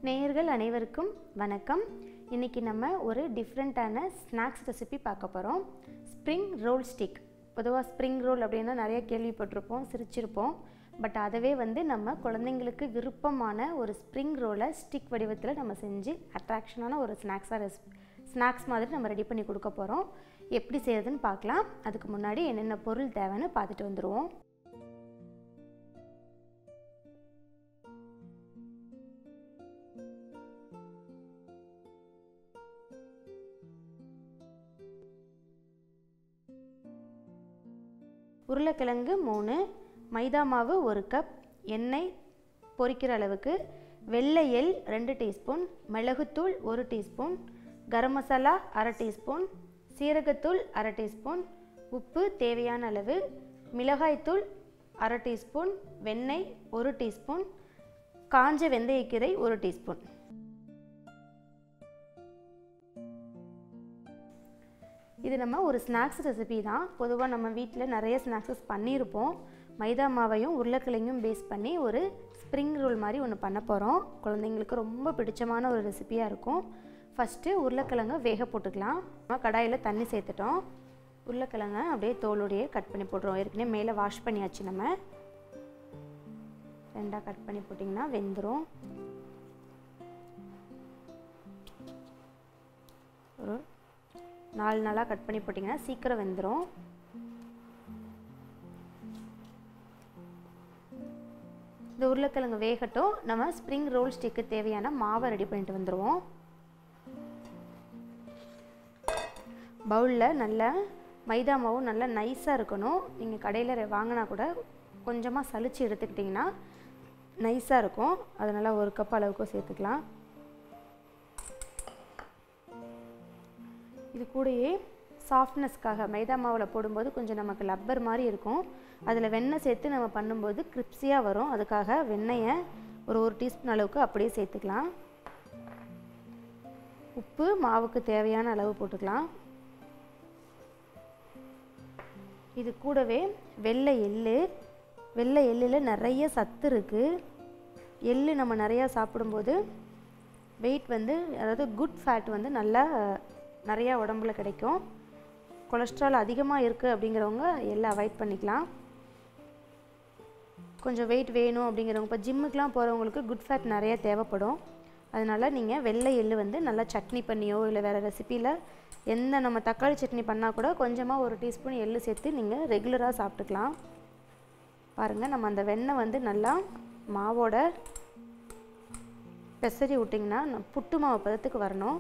நேயர்கள் அனைவருக்கும் வணக்கம். இன்றைக்கி நம்ம ஒரு டிஃப்ரெண்ட்டான ஸ்நாக்ஸ் ரெசிபி பார்க்க போகிறோம். Spring roll stick. பொதுவாக ஸ்ப்ரிங் ரோல் அப்படின்னா நிறைய கேள்விப்பட்டிருப்போம், சிரிச்சிருப்போம். பட் அதவே நம்ம குழந்தைங்களுக்கு விருப்பமான ஒரு ஸ்ப்ரிங் ரோலை ஸ்டிக் வடிவத்தில் நம்ம செஞ்சு அட்ராக்ஷனான ஒரு ஸ்நாக்ஸ் மாதிரி நம்ம ரெடி பண்ணி கொடுக்க போகிறோம். எப்படி செய்யறதுன்னு பார்க்கலாம். அதுக்கு முன்னாடி என்னென்ன பொருள் தேவைன்னு பார்த்துட்டு வந்துடுவோம். உருளைக்கிழங்கு 3, மைதா மாவு 1 கப், எண்ணெய் பொரிக்கிற அளவுக்கு, வெள்ளை எள் 2 டீஸ்பூன், மிளகுத்தூள் 1 டீஸ்பூன், கரம் மசாலா 1/2 டீஸ்பூன், சீரகத்தூள் 1/2 டீஸ்பூன், உப்பு தேவையான அளவு, மிளகாய்த்தூள் 1/2 டீஸ்பூன், வெண்ணெய் 1 டீஸ்பூன், காஞ்ச வெந்தயக்கீரை 1 டீஸ்பூன். இது நம்ம ஒரு ஸ்நாக்ஸ் ரெசிபி தான். பொதுவாக நம்ம வீட்டில் நிறைய ஸ்நாக்ஸஸ் பண்ணியிருப்போம். மைதா மாவையும் உருளைக்கிழங்கும் பேஸ் பண்ணி ஒரு ஸ்ப்ரிங் ரோல் மாதிரி ஒன்று பண்ண போகிறோம். குழந்தைங்களுக்கு ரொம்ப பிடிச்சமான ஒரு ரெசிபியாக இருக்கும். ஃபஸ்ட்டு உருளைக்கிழங்கை வேக போட்டுக்கலாம். நம்ம கடாயில் தண்ணி சேர்த்துட்டோம். உருளைக்கிழங்கை அப்படியே தோலோடையே கட் பண்ணி போட்டுருவோம். ஏற்கனவே மேலே வாஷ் பண்ணியாச்சு. நம்ம 2ஆக கட் பண்ணி போட்டிங்கன்னா வெந்துடும். ஒரு 4 நாளாக கட் பண்ணி போட்டிங்கன்னா சீக்கிரம் வெந்துடும். இந்த உருளைக்கிழங்கு வேகட்டும். நம்ம ஸ்ப்ரிங் ரோல் ஸ்டிக்கு தேவையான மாவை ரெடி பண்ணிட்டு வந்துடுவோம். பவுலில் நல்ல மைதா மாவும் நல்லா நைஸாக இருக்கணும். நீங்கள் கடையில் வாங்கினா கூட கொஞ்சமாக சலிச்சு எடுத்துக்கிட்டிங்கன்னா நைஸாக இருக்கும். அதனால் 1 கப் அளவுக்கு சேர்த்துக்கலாம். இது கூடயே சாஃப்ட்னஸ்க்காக மைதா மாவில் போடும்போது கொஞ்சம் நமக்கு லப்பர் மாதிரி இருக்கும். அதில் வெண்ணெய் சேர்த்து நம்ம பண்ணும்போது கிரிப்ஸியாக வரும். அதுக்காக வெண்ணெயை ஒரு டீஸ்பூன் அளவுக்கு அப்படியே சேர்த்துக்கலாம். உப்பு மாவுக்கு தேவையான அளவு போட்டுக்கலாம். இது கூடவே வெள்ளை எள்ளில் நிறைய சத்து இருக்குது. எள்ளு நம்ம நிறையா சாப்பிடும்போது வெயிட் அதாவது குட் ஃபேட் நல்லா நிறையா உடம்புல கிடைக்கும். கொலஸ்ட்ரால் அதிகமாக இருக்குது அப்படிங்கிறவங்க எல்லாம் அவாய்ட் பண்ணிக்கலாம். கொஞ்சம் வெயிட் வேணும் அப்படிங்கிறவங்க, இப்போ ஜிம்முக்கெலாம் போகிறவங்களுக்கு குட் ஃபேட் நிறையா தேவைப்படும். அதனால் நீங்கள் வெள்ளை எள்ளு நல்லா சட்னி பண்ணியோ இல்லை வேறு ரெசிப்பியில் எந்த நம்ம தக்காளி சட்னி பண்ணால் கூட கொஞ்சமாக 1 டீஸ்பூன் எள்ளு சேர்த்து நீங்கள் ரெகுலராக சாப்பிட்டுக்கலாம். பாருங்கள், நம்ம அந்த வெண்ணெய் நல்லா மாவோட பெசரி விட்டிங்கன்னா புட்டு மாவு பதத்துக்கு வரணும்.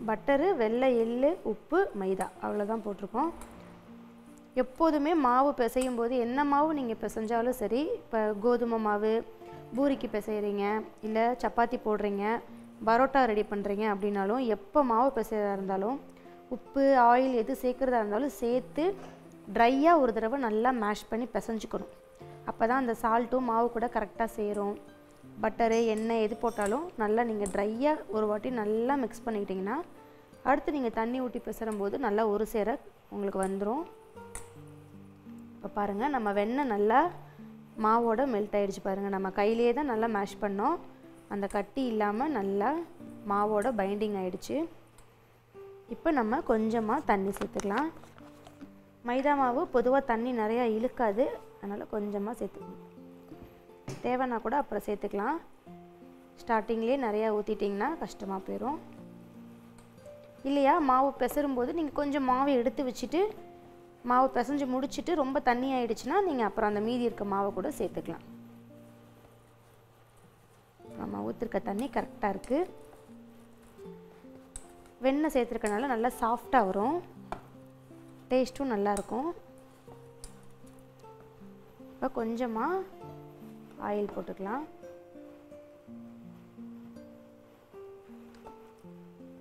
பட்டரு, வெள்ளை எள்ளு, உப்பு, மைதா அவ்வளோதான் போட்டிருக்கோம். எப்போதுமே மாவு பிசையும் போது என்ன மாவு நீங்கள் பிசைஞ்சாலும் சரி, இப்போ கோதுமை மாவு பூரிக்கு பிசைகிறீங்க, இல்லை சப்பாத்தி போடுறீங்க, பரோட்டா ரெடி பண்ணுறீங்க அப்படின்னாலும், எப்போ மாவு பிசைகிறதா இருந்தாலும் உப்பு ஆயில் எது சேர்க்குறதா இருந்தாலும் சேர்த்து ட்ரையாக ஒரு தடவை நல்லா மேஷ் பண்ணி பிசைஞ்சுக்கணும். அப்போ தான் அந்த சால்ட்டும் மாவு கூட கரெக்டாக சேரும். பட்டரு எண்ணெய் எது போட்டாலும் நல்லா நீங்கள் ட்ரையாக ஒரு வாட்டி நல்லா மிக்ஸ் பண்ணிக்கிட்டிங்கன்னா அடுத்து நீங்கள் தண்ணி ஊற்றி பிசறும்போது நல்லா ஒரு சேர உங்களுக்கு வந்துடும். இப்போ பாருங்கள், நம்ம வெண்ணெய் நல்லா மாவோட மெல்ட் ஆகிடுச்சு. பாருங்கள், நம்ம கையிலே தான் நல்லா மேஷ் பண்ணோம். அந்த கட்டி இல்லாமல் நல்லா மாவோட பைண்டிங் ஆகிடுச்சு. இப்போ நம்ம கொஞ்சமாக தண்ணி சேர்த்துக்கலாம். மைதா மாவு பொதுவாக தண்ணி நிறையா இழுக்காது. அதனால் கொஞ்சமாக சேர்த்துக்கணும். தேவைன்னா கூட அப்புறம் சேர்த்துக்கலாம். ஸ்டார்டிங்லேயே நிறையா ஊற்றிட்டிங்கன்னா கஷ்டமாக போயிடும். இல்லையா, மாவு பிசறும்போது நீங்கள் கொஞ்சம் மாவை எடுத்து வச்சுட்டு மாவு பிசைஞ்சு முடிச்சுட்டு ரொம்ப தண்ணி ஆகிடுச்சுன்னா நீங்கள் அப்புறம் அந்த மீதி இருக்க மாவை கூட சேர்த்துக்கலாம். நம்ம ஊற்றிருக்க தண்ணி கரெக்டாக இருக்குது. வெண்ணெய் சேர்த்துருக்கனால நல்லா சாஃப்டாக வரும், டேஸ்ட்டும் நல்லாயிருக்கும். இப்போ கொஞ்சமாக ஆயில் போட்டுக்கலாம்.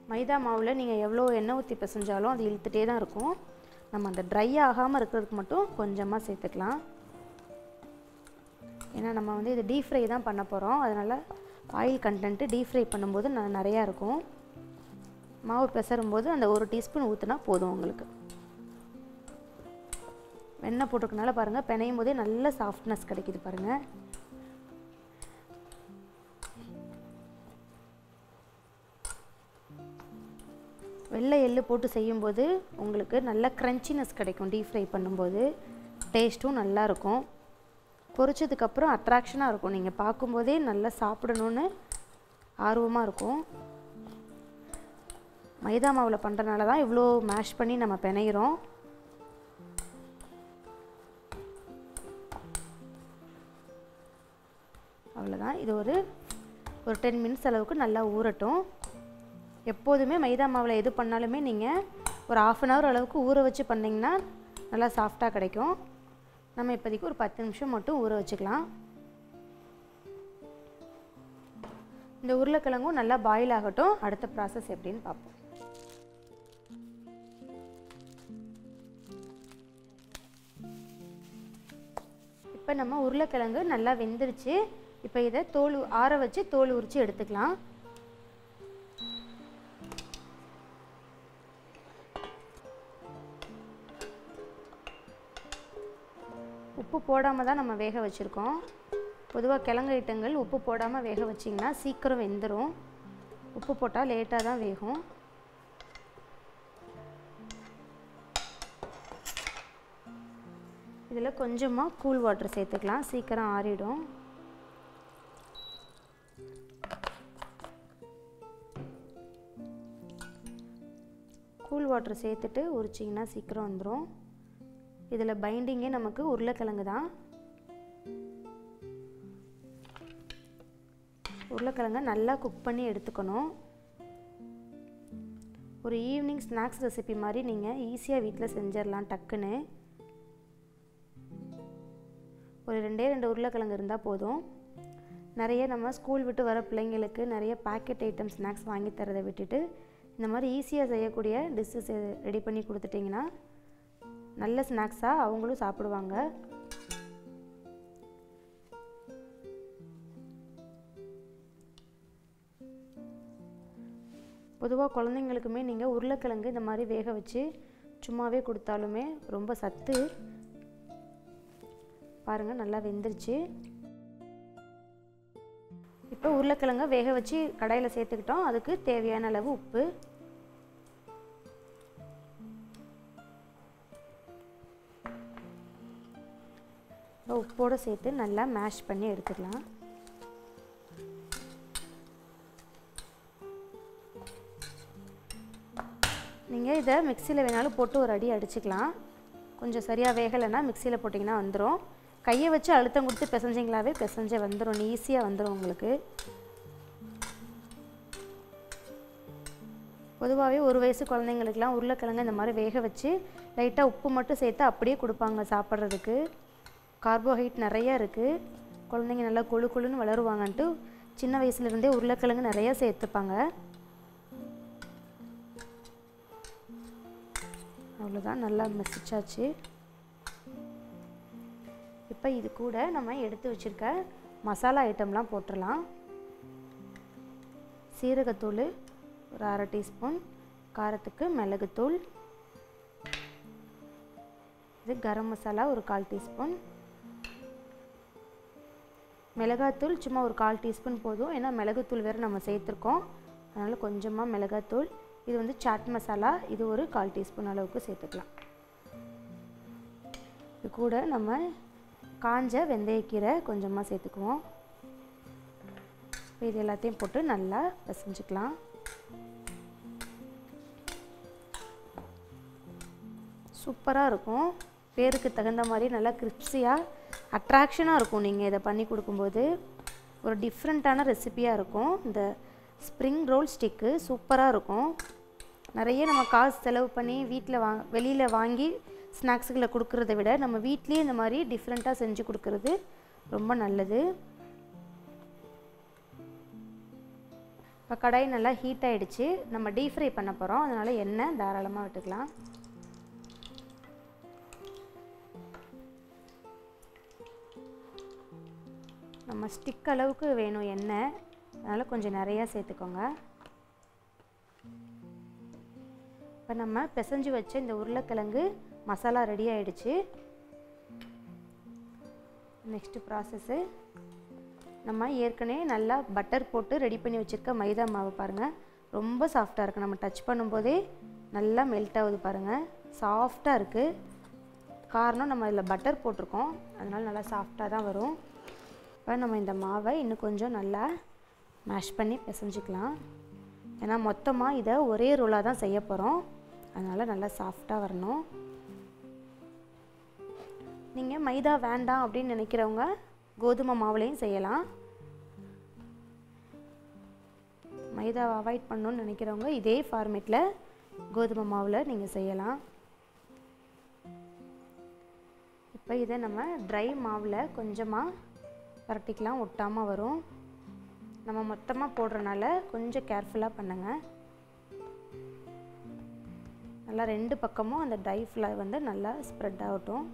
மைதா மாவில் நீங்கள் எவ்வளோ எண்ணெய் ஊற்றி பிசைஞ்சாலும் அது இழுத்துட்டே தான் இருக்கும். நம்ம அந்த ட்ரை ஆகாமல் இருக்கிறதுக்கு மட்டும் கொஞ்சமாக சேர்த்துக்கலாம். ஏன்னா நம்ம இது டீப் ஃப்ரை தான் பண்ண போகிறோம். அதனால் ஆயில் கண்டென்ட்டு டீப் ஃப்ரை பண்ணும்போது நிறையா இருக்கும். மாவு பிசறும்போது அந்த 1 டீஸ்பூன் ஊற்றினா போதும் உங்களுக்கு. வெண்ணெய் போட்டுக்கனால பாருங்கள், பிணையும் போதே நல்ல சாஃப்ட்னஸ் கிடைக்கிது பாருங்கள். வெள்ளை எள்ளு போட்டு செய்யும்போது உங்களுக்கு நல்ல க்ரன்ச்சினஸ் கிடைக்கும். டீப் ஃப்ரை பண்ணும்போது டேஸ்ட்டும் நல்லாயிருக்கும். பொரிச்சதுக்கப்புறம் அட்ராக்ஷனாக இருக்கும். நீங்கள் பார்க்கும்போதே நல்லா சாப்பிடணுன்னு ஆர்வமாக இருக்கும். மைதா மாவில் பண்ணுறதுனால தான் இவ்வளோ மேஷ் பண்ணி நம்ம பிணையிறோம். அவ்வளோதான். இது ஒரு 10 மினிட்ஸ் அளவுக்கு நல்லா ஊறட்டும். எப்போதுமே மைதா மாவில் எது பண்ணாலுமே நீங்கள் ஒரு 1/2 hour அளவுக்கு ஊற வச்சு பண்ணிங்கன்னா நல்லா சாஃப்டாக கிடைக்கும். நம்ம இப்போதைக்கு ஒரு 10 நிமிஷம் மட்டும் ஊற வச்சுக்கலாம். இந்த உருளைக்கிழங்கும் நல்லா பாயில் ஆகட்டும். அடுத்த ப்ராசஸ் எப்படின்னு பார்ப்போம். இப்போ நம்ம உருளைக்கிழங்கு நல்லா வெந்துருச்சு. இப்போ இதை தோல் ஆற வச்சு தோல் உரித்து எடுத்துக்கலாம். உப்பு போடாமல் தான் நம்ம வேக வச்சுருக்கோம். பொதுவாக கிழங்கு ஐட்டங்கள் உப்பு போடாமல் வேக வச்சிங்கன்னா சீக்கிரம் வெந்துடும். உப்பு போட்டால் லேட்டாக தான் வேகும். இதில் கொஞ்சமாக கூல் வாட்டர் சேர்த்துக்கலாம். சீக்கிரம் ஆறிடும். கூல் வாட்டர் சேர்த்துட்டு உரிச்சிங்கன்னா சீக்கிரம் வந்துடும். இதில் பைண்டிங்கே நமக்கு உருளைக்கிழங்கு தான். உருளைக்கிழங்கை நல்லா குக் பண்ணி எடுத்துக்கணும். ஒரு ஈவினிங் ஸ்நாக்ஸ் ரெசிபி மாதிரி நீங்கள் ஈஸியாக வீட்டில் செஞ்சிடலாம் டக்குன்னு. ஒரு 2 உருளைக்கிழங்கு இருந்தால் போதும். நிறைய நம்ம ஸ்கூல் விட்டு வர பிள்ளைங்களுக்கு நிறைய பேக்கெட் ஐட்டம் ஸ்நாக்ஸ் வாங்கி தரதை விட்டுட்டு இந்த மாதிரி ஈஸியாக செய்யக்கூடிய டிஷ்ஷஸ் ரெடி பண்ணி கொடுத்துட்டிங்கன்னா நல்ல ஸ்நாக்ஸாக அவங்களும் சாப்பிடுவாங்க. பொதுவாக குழந்தைங்களுக்குமே நீங்கள் உருளைக்கிழங்கு இந்த மாதிரி வேக வச்சு சும்மாவே கொடுத்தாலுமே ரொம்ப சத்து. பாருங்கள் நல்லா வெந்துருச்சு. இப்போ உருளைக்கிழங்கை வேக வச்சு கடாயில் சேர்த்துக்கிட்டோம். அதுக்கு தேவையான அளவு உப்பு, உப்போடு சேர்த்து நல்லா மேஷ் பண்ணி எடுத்துக்கலாம். நீங்கள் இதை மிக்சியில் வேணாலும் போட்டு ஒரு அடி அடிச்சுக்கலாம். கொஞ்சம் சரியாக வேகலைன்னா மிக்சியில் போட்டிங்கன்னா வந்துடும். கையை வச்சு அழுத்தம் கொடுத்து பிசைஞ்சிங்களாவே பிசைஞ்சு வந்துடும். ஈஸியாக வந்துடும் உங்களுக்கு. பொதுவாகவே 1 வயசு குழந்தைங்களுக்கெலாம் உருளைக்கிழங்கு இந்த மாதிரி வேக வச்சு லைட்டாக உப்பு மட்டும் சேர்த்து அப்படியே கொடுப்பாங்க சாப்பிட்றதுக்கு. கார்போஹைட்ரேட் நிறையா இருக்குது. குழந்தைங்க நல்லா கொழு கொழுன்னு வளருவாங்கன்ட்டு சின்ன வயசுலேருந்தே உருளைக்கிழங்கு நிறையா சேர்த்துப்பாங்க. அவ்வளோதான், நல்லா மசிச்சாச்சு. இப்போ இது கூட நம்ம எடுத்து வச்சுருக்க மசாலா ஐட்டம்லாம் போட்டுடலாம். சீரகத்தூள் ஒரு 1/2 டீஸ்பூன், காரத்துக்கு மிளகுத்தூள், இது கரம் மசாலா ஒரு 1/4 டீஸ்பூன், மிளகாத்தூள் சும்மா ஒரு 1/4 டீஸ்பூன் போதும். ஏன்னா மிளகுத்தூள் வேறு நம்ம சேர்த்துருக்கோம், அதனால் கொஞ்சமாக மிளகாத்தூள். இது வந்து சாட் மசாலா, இது ஒரு 1/4 டீஸ்பூன் அளவுக்கு சேர்த்துக்கலாம். இது கூட நம்ம காஞ்ச வெந்தயக்கீரை கொஞ்சமாக சேர்த்துக்குவோம். இது எல்லாத்தையும் போட்டு நல்லா பிசைஞ்சுக்கலாம். சூப்பராக இருக்கும். பேருக்கு தகுந்த மாதிரி நல்லா கிரிப்ஸியாக அட்ராக்ஷனாக இருக்கும். நீங்கள் இதை பண்ணி கொடுக்கும்போது ஒரு டிஃப்ரெண்ட்டான ரெசிபியாக இருக்கும். இந்த ஸ்ப்ரிங் ரோல் ஸ்டிக்கு சூப்பராக இருக்கும். நிறைய நம்ம காசு செலவு பண்ணி வீட்டில் வெளியில் வாங்கி ஸ்நாக்ஸுகளை கொடுக்குறத விட நம்ம வீட்லேயே இந்த மாதிரி டிஃப்ரெண்ட்டாக செஞ்சு கொடுக்குறது ரொம்ப நல்லது. இப்போ கடாய் நல்லா ஹீட் ஆகிடுச்சு. நம்ம டீப் ஃப்ரை பண்ண போகிறோம், அதனால் எண்ணெய் தாராளமாக விட்டுக்கலாம். நம்ம ஸ்டிக் அளவுக்கு வேணும் எண்ணெய், அதனால் கொஞ்சம் நிறையா சேர்த்துக்கோங்க. இப்போ நம்ம பிசைஞ்சு வச்ச இந்த உருளைக்கிழங்கு மசாலா ரெடி ஆகிடுச்சு. நெக்ஸ்ட்டு ப்ராசஸ்ஸு, நம்ம ஏற்கனவே நல்லா பட்டர் போட்டு ரெடி பண்ணி வச்சுருக்க மைதா மாவு பாருங்கள், ரொம்ப சாஃப்டாக இருக்குது. நம்ம டச் பண்ணும்போதே நல்லா மெல்ட் ஆகுது பாருங்கள், சாஃப்டாக இருக்குது. காரணம் நம்ம இதில் பட்டர் போட்டிருக்கோம், அதனால் நல்லா சாஃப்டாக தான் வரும். இப்போ நம்ம இந்த மாவை இன்னும் கொஞ்சம் நல்லா மேஷ் பண்ணி பிசைஞ்சிக்கலாம். ஏன்னா மொத்தமாக இதை ஒரே ரோலாக தான் செய்ய போகிறோம், அதனால் நல்லா சாஃப்டாக வரணும். நீங்கள் மைதா வேண்டாம் அப்படின்னு நினைக்கிறவங்க கோதுமை மாவுலையும் செய்யலாம். மைதாவை அவாய்ட் பண்ணணும்னு நினைக்கிறவங்க இதே ஃபார்மேட்டில் கோதுமை மாவில் நீங்கள் செய்யலாம். இப்போ இதை நம்ம ட்ரை மாவில் கொஞ்சமாக பரட்டிக்கலாம், ஒட்டாமல் வரும். நம்ம மொத்தமாக போடுறனால கொஞ்சம் கேர்ஃபுல்லாக பண்ணுங்கள். நல்லா 2 பக்கமும் அந்த ட்ரை ஃப்ளவர் வந்து நல்லா ஸ்ப்ரெட் ஆகட்டும்.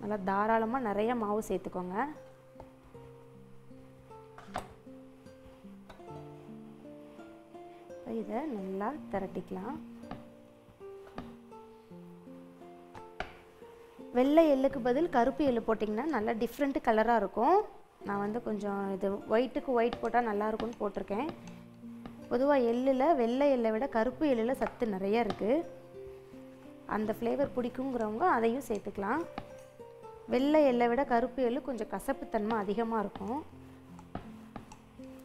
நல்லா தாராளமாக நிறைய மாவு சேர்த்துக்கோங்க. இதை நல்லா திரட்டிக்கலாம். வெள்ளை எள்ளுக்கு பதில் கருப்பு எள்ளு போட்டிங்கன்னா நல்லா டிஃப்ரெண்ட் கலராக இருக்கும். நான் வந்து கொஞ்சம் இது ஒயிட்டுக்கு ஒயிட் போட்டால் நல்லாயிருக்கும்னு போட்டிருக்கேன். பொதுவாக எள்ளில் வெள்ளை எள்ளை விட கருப்பு எள்ளில் சத்து நிறைய இருக்குது. அந்த ஃப்ளேவர் பிடிக்குங்கிறவங்க அதையும் சேர்த்துக்கலாம். வெள்ளை எள்ளை விட கருப்பு எள்ளு கொஞ்சம் கசப்புத்தன்மை அதிகமாக இருக்கும்,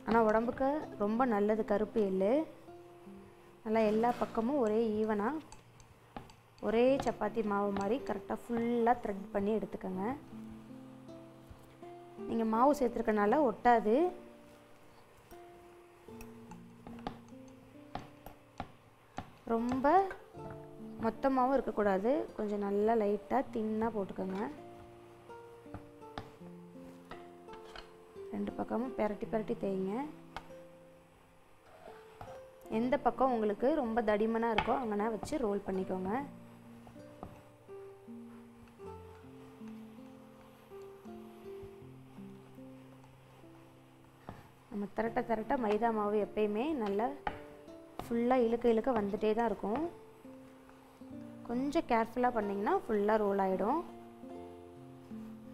ஆனால் உடம்புக்கு ரொம்ப நல்லது கருப்பு எள்ளு. நல்லா எல்லா பக்கமும் ஒரே ஈவனாக ஒரே சப்பாத்தி மாவு மாதிரி கரெக்டாக ஃபுல்லாக த்ரெட் பண்ணி எடுத்துக்கோங்க. நீங்கள் மாவு சேர்த்துருக்கனால ஒட்டாது. ரொம்ப மொத்தமாகவும் இருக்கக்கூடாது, கொஞ்சம் நல்லா லைட்டாக தின்னாக போட்டுக்கோங்க. 2 பக்கமும் பெரட்டி பெரட்டி தேய்ங்க. எந்த பக்கம் உங்களுக்கு ரொம்ப தடிமனாக இருக்கோ அங்கே வச்சு ரோல் பண்ணிக்கோங்க. நம்ம திரட்ட திரட்ட மைதா மாவு எப்பயுமே நல்லா ஃபுல்லாக இழுக்க இழுக்க வந்துட்டே தான் இருக்கும். கொஞ்சம் கேர்ஃபுல்லாக பண்ணிங்கன்னா ஃபுல்லாக ரோல் ஆகிடும்.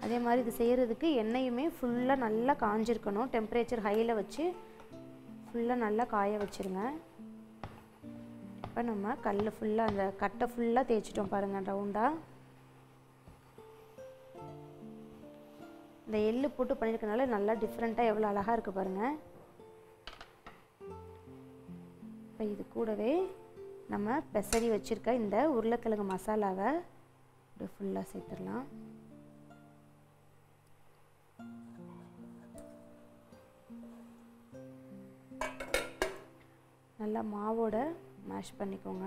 அதே மாதிரி இது செய்கிறதுக்கு எண்ணெயுமே ஃபுல்லாக நல்லா காஞ்சிருக்கணும். டெம்பரேச்சர் ஹையில் வச்சு ஃபுல்லாக நல்லா காய வச்சுருங்க. இப்போ நம்ம கல் ஃபுல்லாக அந்த கட்டை ஃபுல்லாக தேய்ச்சிட்டோம் பாருங்கள் ரவுண்டாக. இந்த எள்ளு போட்டு பண்ணியிருக்கனால நல்லா டிஃப்ரெண்ட்டாக எவ்வளோ அழகாக இருக்குது பாருங்கள். இப்போ இது கூடவே நம்ம பெசரி வச்சுருக்க இந்த உருளைக்கிழங்கு மசாலாவை இப்படி ஃபுல்லாக சேர்த்துடலாம். நல்லா மாவோட மேஷ் பண்ணிக்கோங்க.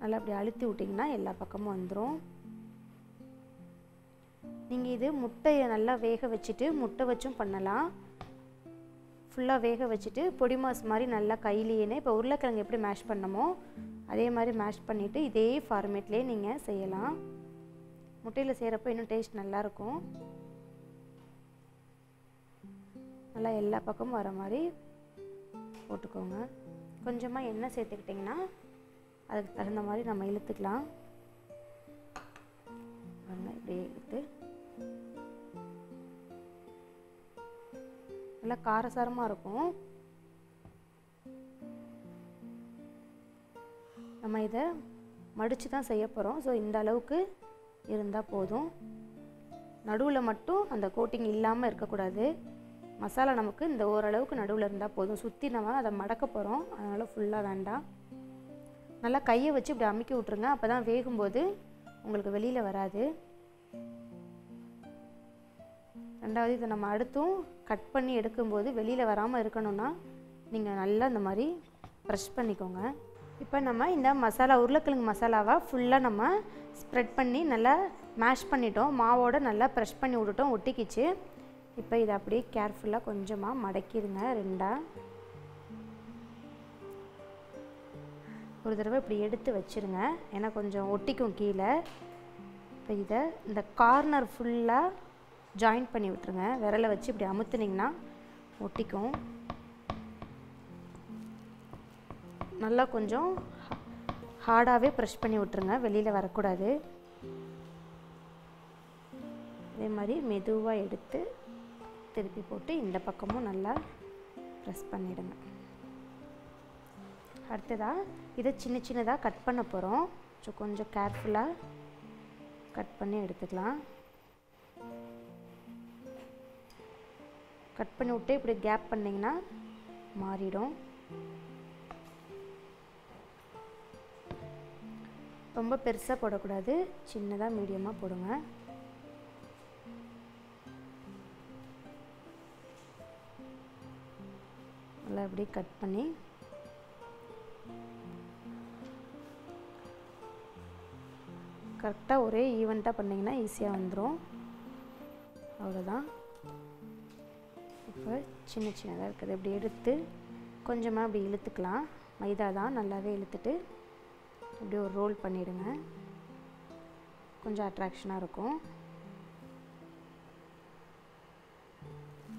நல்லா அப்படி அழுத்தி விட்டிங்கன்னா எல்லா பக்கமும் வந்துடும். நீங்கள் இது முட்டையை நல்லா வேக வச்சுட்டு முட்டை வச்சும் பண்ணலாம். ஃபுல்லாக வேக வச்சுட்டு பொடி மாஸ் மாதிரி நல்லா கையிலேயே இப்போ உருளைக்கிழங்கு எப்படி மேஷ் பண்ணமோ அதே மாதிரி மேஷ் பண்ணிவிட்டு இதே ஃபார்மேட்லேயே நீங்கள் செய்யலாம். முட்டையில் செய்கிறப்போ இன்னும் டேஸ்ட் நல்லாயிருக்கும். நல்லா எல்லா பக்கமும் வர மாதிரி போட்டுக்கோங்க. கொஞ்சமாக எண்ணெய் சேர்த்துக்கிட்டிங்கன்னா அதுக்கு தகுந்த மாதிரி நம்ம இழுத்துக்கலாம். இப்படியே இழுத்து நல்லா காரசாரமாக இருக்கும். நம்ம இதை மடித்து தான் செய்ய போகிறோம். ஸோ இந்த அளவுக்கு இருந்தால் போதும். நடுவில் மட்டும் அந்த கோட்டிங் இல்லாமல் இருக்கக்கூடாது. மசாலா நமக்கு இந்த ஓரளவுக்கு நடுவில் இருந்தால் போதும். சுற்றி நம்ம அதை மடக்க போகிறோம், அதனால் ஃபுல்லாக வேண்டாம். நல்லா கையை வச்சு இப்படி அமுக்கி விட்ருங்க. அப்போ தான் வேகும்போது உங்களுக்கு வெளியில் வராது. ரெண்டாவது இதை நம்ம அடுத்தும் கட் பண்ணி எடுக்கும்போது வெளியில் வராமல் இருக்கணும்னா நீங்கள் நல்லா இந்த மாதிரி ப்ரெஷ் பண்ணிக்கோங்க. இப்போ நம்ம இந்த மசாலா உருளைக்கிழங்கு மசாலாவை ஃபுல்லாக நம்ம ஸ்ப்ரெட் பண்ணி நல்லா மேஷ் பண்ணிட்டோம். மாவோடு நல்லா ப்ரெஷ் பண்ணி விட்டுட்டோம், ஒட்டிக்கிச்சு. இப்போ இதை அப்படியே கேர்ஃபுல்லாக கொஞ்சமாக மடக்கிடுங்க. ஒரு தடவை இப்படி எடுத்து வச்சுருங்க, ஏன்னா கொஞ்சம் ஒட்டிக்கும் கீழே. இப்போ இதை இந்த கார்னர் ஃபுல்லாக ஜாயின் பண்ணி விட்டுருங்க. விரலை வச்சு இப்படி அமுத்துனிங்கன்னா ஒட்டிக்கும். நல்லா கொஞ்சம் ஹார்டாகவே ப்ரெஷ் பண்ணி விட்டுருங்க, வெளியில் வரக்கூடாது. அதே மாதிரி மெதுவாக எடுத்து திருப்பி போட்டு இந்த பக்கமும் நல்லா ப்ரெஸ் பண்ணிடுங்க. அடுத்ததாக இதை சின்ன சின்னதாக கட் பண்ண போகிறோம். கொஞ்சம் கேர்ஃபுல்லாக கட் பண்ணி எடுத்துக்கலாம். கட் பண்ணி விட்டு இப்படி கேப் பண்ணிங்கன்னா மாறிடும். ரொம்ப பெருசாக போடக்கூடாது, சின்னதாக மீடியமாக போடுங்க. நல்லா இப்படி கட் பண்ணி கரெக்டாக ஒரே ஈவெண்ட்டாக பண்ணிங்கன்னா ஈஸியாக வந்துடும். அவ்வளோதான். இப்போ சின்ன சின்னதாக இருக்குது, இப்படி எடுத்து கொஞ்சமாக அப்படி இழுத்துக்கலாம். மைதா தான், நல்லாவே இழுத்துட்டு இப்படி ஒரு ரோல் பண்ணிவிடுங்க. கொஞ்சம் அட்ராக்ஷனாக இருக்கும்.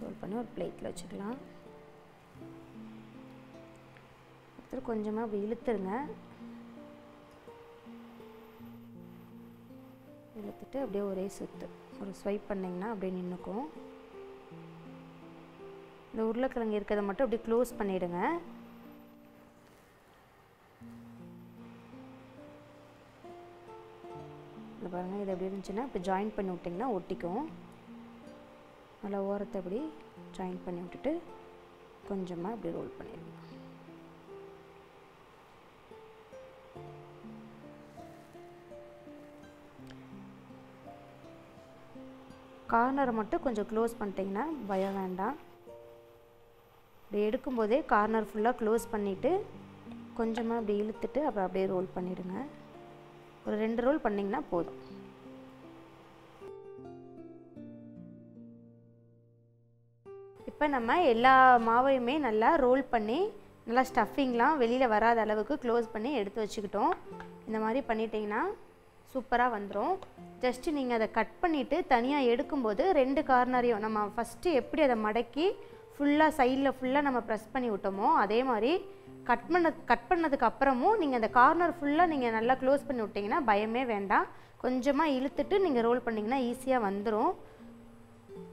ரோல் பண்ணி ஒரு பிளேட்டில் வச்சுக்கலாம். அடுத்து கொஞ்சமாக அப்படி இழுத்துருங்க. இழுத்துட்டு அப்படியே ஒரே சுற்று ஒரு ஸ்வைப் பண்ணிங்கன்னா அப்படியே நின்றுக்கும். இந்த உருளைக்கிழங்கு இருக்கிறத மட்டும் அப்படியே க்ளோஸ் பண்ணிவிடுங்க. இந்த பாருங்கள், இது எப்படி இருந்துச்சுன்னா இப்போ ஜாயின் பண்ணி விட்டிங்கன்னா ஒட்டிக்கும். நல்லா ஓரத்தை அப்படி ஜாயின் பண்ணி விட்டுட்டு கொஞ்சமாக அப்படி ரோல் பண்ணிடுங்க. கார்னரை மட்டும் கொஞ்சம் க்ளோஸ் பண்ணிட்டீங்கன்னா பயம் வேண்டாம். இப்படி எடுக்கும்போதே கார்னர் ஃபுல்லாக க்ளோஸ் பண்ணிவிட்டு கொஞ்சமாக அப்படி இழுத்துட்டு அப்புறம் அப்படியே ரோல் பண்ணிவிடுங்க. ஒரு 2 ரோல் பண்ணிங்கன்னா போதும். இப்போ நம்ம எல்லா மாவையுமே நல்லா ரோல் பண்ணி நல்லா ஸ்டஃபிங்லாம் வெளியில் வராத அளவுக்கு க்ளோஸ் பண்ணி எடுத்து வச்சுக்கிட்டோம். இந்த மாதிரி பண்ணிட்டீங்கன்னா சூப்பராக வந்துடும். ஜஸ்ட்டு நீங்கள் அதை கட் பண்ணிவிட்டு தனியாக எடுக்கும்போது 2 கார்னரையும் நம்ம ஃபஸ்ட்டு எப்படி அதை மடக்கி ஃபுல்லாக சைடில் ஃபுல்லாக நம்ம ப்ரெஸ் பண்ணி விட்டோமோ அதே மாதிரி கட் பண்ணதுக்கு அப்புறமும் நீங்கள் அந்த கார்னர் ஃபுல்லாக நீங்கள் நல்லா க்ளோஸ் பண்ணி விட்டிங்கன்னா பயமே வேண்டாம். கொஞ்சமாக இழுத்துட்டு நீங்கள் ரோல் பண்ணிங்கன்னா ஈஸியாக வந்துடும்.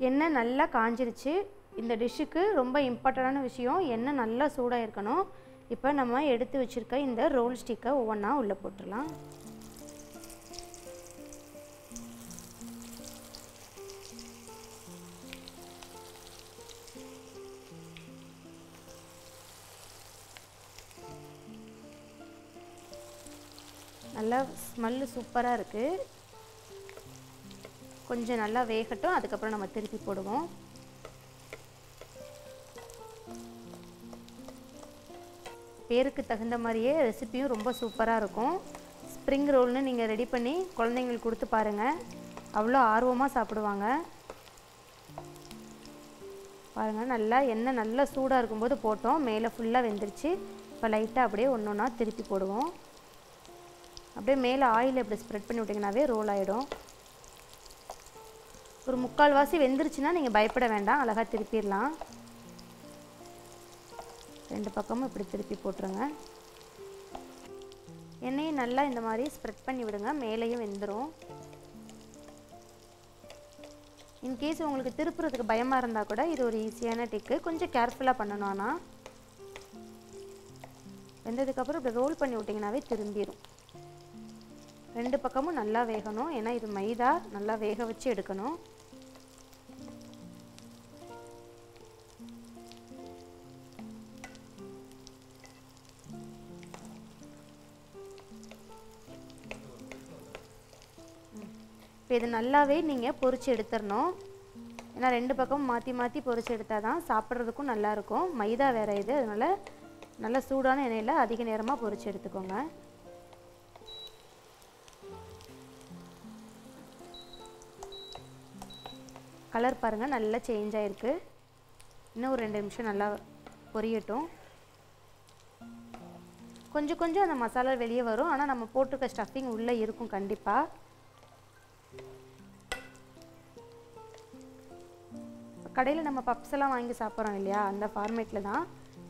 எண்ணெய் நல்லா காஞ்சிருச்சு. இந்த டிஷ்ஷுக்கு ரொம்ப இம்பார்ட்டண்டான விஷயம், எண்ணெய் நல்லா சூடாக இருக்கணும். இப்போ நம்ம எடுத்து வச்சுருக்க இந்த ரோல் ஸ்டிக்கை ஒவ்வொன்றா உள்ளே போட்டுடலாம். நல்லா ஸ்மெல்லு சூப்பராக இருக்குது. கொஞ்சம் நல்லா வேகட்டும், அதுக்கப்புறம் நம்ம திருப்பி போடுவோம். பேருக்கு தகுந்த மாதிரியே ரெசிபியும் ரொம்ப சூப்பராக இருக்கும். ஸ்ப்ரிங் ரோல்னு நீங்கள் ரெடி பண்ணி குழந்தைங்களுக்கு கொடுத்து பாருங்கள், அவ்வளோ ஆர்வமாக சாப்பிடுவாங்க. பாருங்கள், நல்லா எண்ணெய் நல்லா சூடாக இருக்கும்போது போட்டோம், மேலே ஃபுல்லாக வெந்துருச்சு. இப்போ லைட்டாக அப்படியே ஒன்று ஒன்றா திருப்பி போடுவோம். அப்படியே மேலே ஆயில் இப்படி ஸ்ப்ரெட் பண்ணி விட்டிங்கனாவே ரோல் ஆகிடும். ஒரு 3/4 வாசி வெந்துருச்சுன்னா நீங்கள் பயப்பட வேண்டாம், அழகாக திருப்பிடலாம். 2 பக்கமும் இப்படி திருப்பி போட்டுருங்க. எண்ணெயை நல்லா இந்த மாதிரி ஸ்ப்ரெட் பண்ணி விடுங்க, மேலேயும் வெந்துடும். இன்கேஸ் உங்களுக்கு திருப்புறதுக்கு பயமாக இருந்தால் கூட இது ஒரு ஈஸியான டிக்கு. கொஞ்சம் கேர்ஃபுல்லாக பண்ணணும். ஆனால் வெந்ததுக்கப்புறம் இப்படி ரோல் பண்ணி விட்டிங்கனாவே திரும்பிடும். 2 பக்கமும் நல்லா வேகணும், ஏன்னா இது மைதா, நல்லா வேக வச்சு எடுக்கணும். இப்போ இது நல்லாவே நீங்கள் பொரிச்சு எடுத்துடணும். ஏன்னா 2 பக்கமும் மாற்றி மாற்றி பொரிச்சு எடுத்தால் தான் சாப்பிட்றதுக்கும் நல்லாயிருக்கும். மைதா வேறு இது, அதனால் நல்லா சூடான எண்ணெயில் அதிக நேரமாக பொரிச்சு எடுத்துக்கோங்க. கலர் பாருங்கள், நல்லா சேஞ்ச் ஆகிருக்கு. இன்னும் ஒரு 2 நிமிஷம் நல்லா பொரியட்டும். கொஞ்சம் கொஞ்சம் அந்த மசாலா வெளியே வரும், ஆனால் நம்ம போட்டிருக்க ஸ்டஃபிங் உள்ளே இருக்கும் கண்டிப்பாக. கடையில் நம்ம பப்ஸ் எல்லாம் வாங்கி சாப்பிட்றோம் இல்லையா, அந்த ஃபார்மேட்டில் தான்.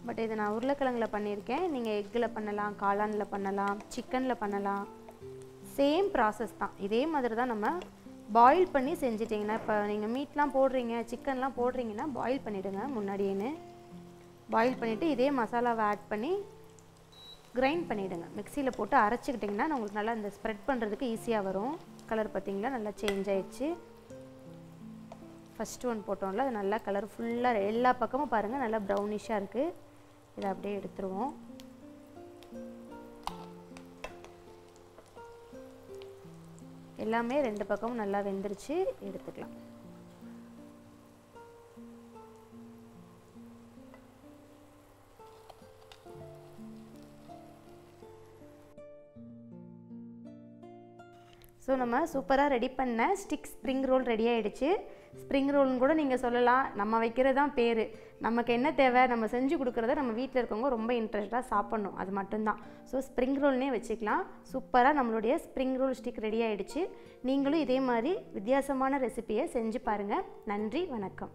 பட் இது நான் உருளைக்கிழங்கில் பண்ணியிருக்கேன். நீங்கள் எக்கில் பண்ணலாம், காளானில் பண்ணலாம், சிக்கனில் பண்ணலாம். சேம் ப்ராசஸ் தான். இதே மாதிரி தான் நம்ம பாயில் பண்ணி செஞ்சிட்டிங்கன்னா, இப்போ நீங்கள் மீட்லாம் போடுறீங்க, சிக்கன்லாம் போடுறீங்கன்னா பாயில் பண்ணிவிடுங்க முன்னாடியேன்னு. பாயில் பண்ணிவிட்டு இதே மசாலாவை ஆட் பண்ணி கிரைண்ட் பண்ணிவிடுங்க. மிக்சியில் போட்டு அரைச்சிக்கிட்டிங்கன்னா உங்களுக்கு நல்லா இந்த ஸ்ப்ரெட் பண்ணுறதுக்கு ஈஸியாக வரும். கலர் பார்த்திங்களா நல்லா சேஞ்ச் ஆயிடுச்சு. ஃபஸ்ட்டு ஒன் போட்டோம்ல, அது நல்லா கலர் ஃபுல்லாக எல்லா பக்கமும் பாருங்கள் நல்லா ப்ரௌனிஷாக இருக்குது. இதை அப்படியே எடுத்துருவோம். எல்லாமே 2 பக்கமும் நல்லா வெந்துருச்சு, எடுத்துக்கலாம். ஸோ நம்ம சூப்பராக ரெடி பண்ண ஸ்டிக் ஸ்ப்ரிங் ரோல் ரெடி ஆகிடுச்சு. ஸ்ப்ரிங் ரோல்னு கூட நீங்கள் சொல்லலாம், நம்ம வைக்கிறது தான் பேர். நமக்கு என்ன தேவை, நம்ம செஞ்சு கொடுக்குறத நம்ம வீட்டில் இருக்கவங்க ரொம்ப இன்ட்ரெஸ்ட்டாக சாப்பிட்ணும், அது மட்டும்தான். ஸோ ஸ்ப்ரிங் ரோல்னே வச்சுக்கலாம். சூப்பராக நம்மளுடைய ஸ்ப்ரிங் ரோல் ஸ்டிக் ரெடி ஆகிடுச்சு. நீங்களும் இதே மாதிரி வித்தியாசமான ரெசிபியை செஞ்சு பாருங்கள். நன்றி, வணக்கம்.